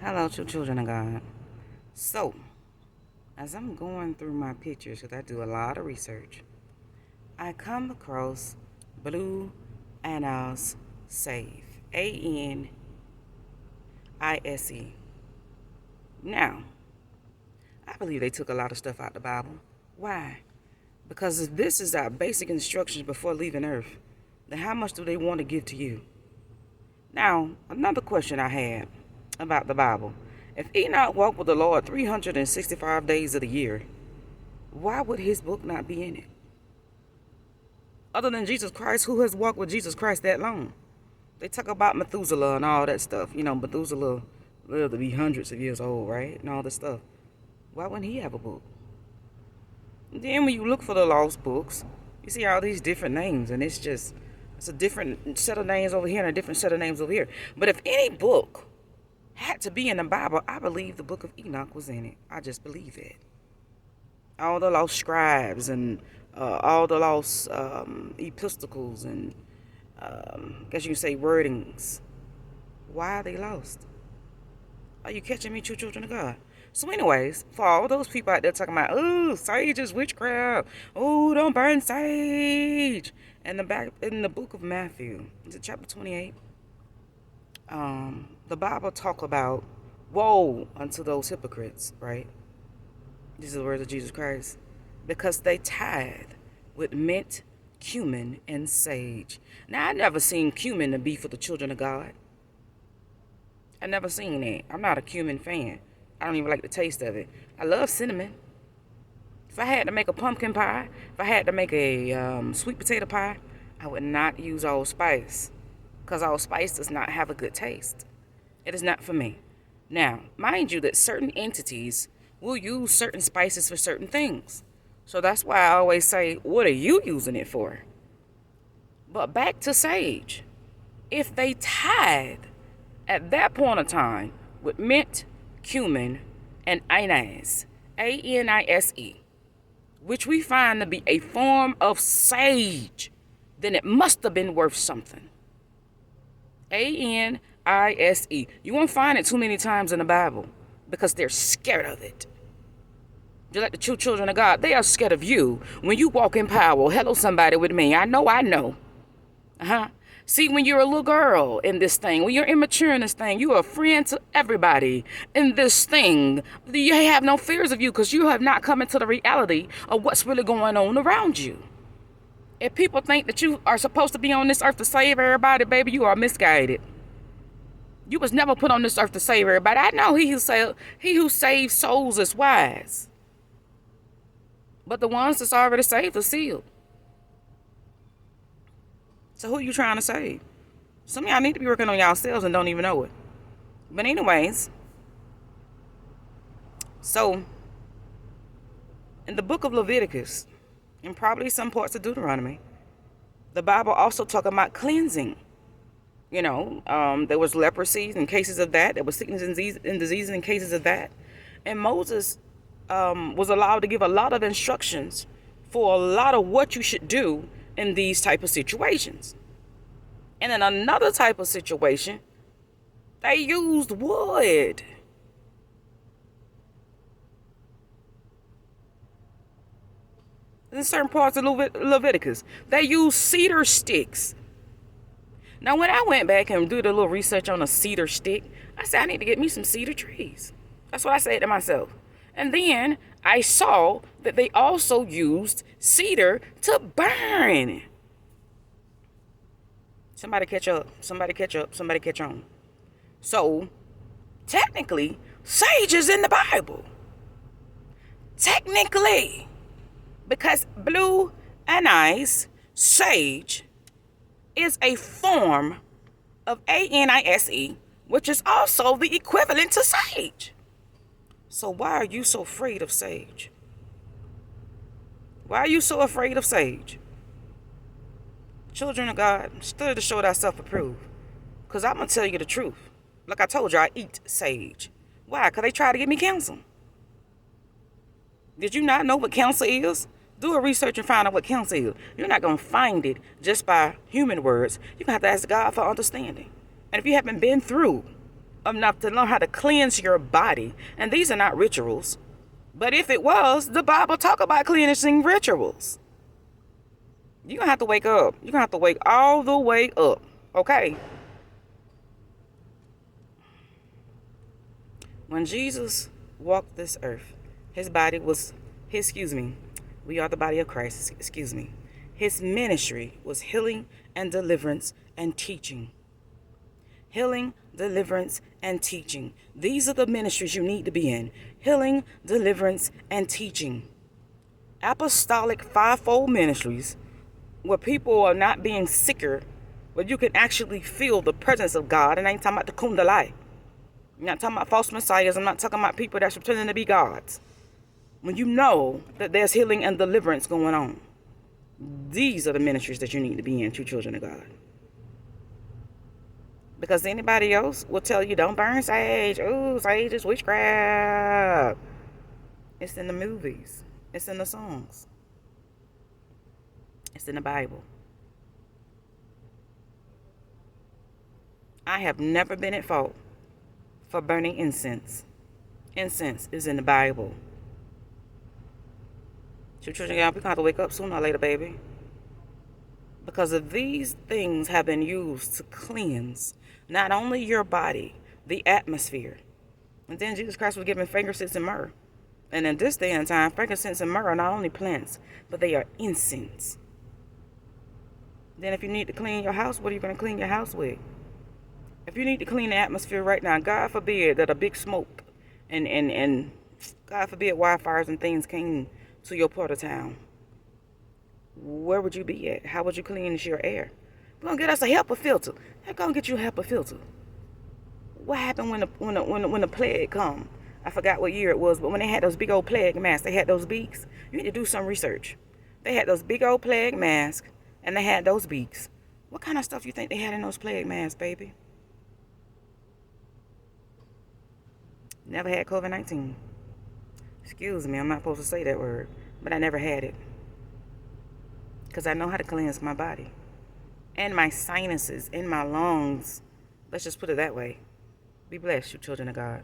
Hello, true children of God. So, as I'm going through my pictures, because I do a lot of research, I come across blue anise save. Anise. Now, I believe they took a lot of stuff out the Bible. Why? Because if this is our basic instructions before leaving earth, then how much do they want to give to you? Now, another question I had about the Bible. If Enoch walked with the Lord 365 days of the year, why would his book not be in it? Other than Jesus Christ, who has walked with Jesus Christ that long? They talk about Methuselah and all that stuff. You know, Methuselah lived to be hundreds of years old, right? And all this stuff. Why wouldn't he have a book? And then when you look for the lost books, you see all these different names, and it's a different set of names over here and a different set of names over here. But if any book had to be in the Bible, I believe the book of Enoch was in it. I just believe it. All the lost scribes and all the lost epistles and guess you can say wordings. Why are they lost? Are you catching me, true children of God? So anyways, for all those people out there talking about, oh, sage is witchcraft. Oh, don't burn sage. And in the book of Matthew, is it chapter 28? The Bible talk about woe unto those hypocrites, right? These are the words of Jesus Christ. Because they tithe with mint, cummin, and sage. Now, I never seen cummin to be for the children of God. I never seen that. I'm not a cummin fan. I don't even like the taste of it. I love cinnamon. If I had to make a pumpkin pie, if I had to make a sweet potato pie, I would not use allspice. Because allspice does not have a good taste. It is not for me. Now, mind you that certain entities will use certain spices for certain things. So that's why I always say, what are you using it for? But back to sage. If they tithe at that point of time with mint, cummin, and anise, anise, which we find to be a form of sage, then it must have been worth something. anise. You won't find it too many times in the Bible because they're scared of it. Just like the true children of God, they are scared of you when you walk in power. Hello, somebody with me. I know. See, when you're a little girl in this thing, when you're immature in this thing, you are a friend to everybody in this thing. You have no fears of you because you have not come into the reality of what's really going on around you. If people think that you are supposed to be on this earth to save everybody, baby, you are misguided. You was never put on this earth to save everybody. I know he who saves souls is wise. But the ones that's already saved are sealed. So who are you trying to save? Some of y'all need to be working on yourselves and don't even know it. But anyways, so in the book of Leviticus, and probably some parts of Deuteronomy, the Bible also talk about cleansing. You know, there was leprosy in cases of that. There was sickness and disease in cases of that. And Moses was allowed to give a lot of instructions for a lot of what you should do in these type of situations. And in another type of situation, they used wood. In certain parts of Leviticus, they used cedar sticks. Now, when I went back and did a little research on a cedar stick, I said, I need to get me some cedar trees. That's what I said to myself. And then I saw that they also used cedar to burn. Somebody catch up. Somebody catch up. Somebody catch on. So, technically, sage is in the Bible. Technically. Because blue anise, sage, is a form of anise, which is also the equivalent to sage. So why are you so afraid of sage? Why are you so afraid of sage? Children of God, study to show thyself approved. Because I'm going to tell you the truth. Like I told you, I eat sage. Why? Because they try to give me cancer. Did you not know what cancer is? Do a research and find out what cancer is. You're not going to find it just by human words. You're going to have to ask God for understanding. And if you haven't been through enough to know how to cleanse your body. And these are not rituals. But if it was, the Bible talk about cleansing rituals. You're going to have to wake up. You're going to have to wake all the way up. Okay? When Jesus walked this earth, his body was, we are the body of Christ, His ministry was healing and deliverance and teaching. Healing, deliverance, and teaching. These are the ministries you need to be in. Healing, deliverance, and teaching. Apostolic fivefold ministries where people are not being sicker, where you can actually feel the presence of God. And I ain't talking about the kundalai. I'm not talking about false messiahs. I'm not talking about people that's pretending to be gods. When you know that there's healing and deliverance going on. These are the ministries that you need to be in, true children of God. Because anybody else will tell you, don't burn sage. Ooh, sage is witchcraft. It's in the movies. It's in the songs. It's in the Bible. I have never been at fault for burning incense. Incense is in the Bible. True children of God, we're going to have to wake up sooner or later, baby. Because of these things have been used to cleanse not only your body, the atmosphere. And then Jesus Christ was given frankincense and myrrh. And in this day and time, frankincense and myrrh are not only plants, but they are incense. Then if you need to clean your house, what are you going to clean your house with? If you need to clean the atmosphere right now, God forbid that a big smoke and God forbid wildfires and things came to your part of town. Where would you be at? How would you cleanse your air? We're going to get us a HEPA filter. They're going to get you a HEPA filter. What happened when the plague come? I forgot what year it was, but when they had those big old plague masks, they had those beaks. You need to do some research. They had those big old plague masks, and they had those beaks. What kind of stuff you think they had in those plague masks, baby? Never had COVID-19. Excuse me, I'm not supposed to say that word, but I never had it. Because I know how to cleanse my body. And my sinuses, and my lungs. Let's just put it that way. Be blessed, you children of God.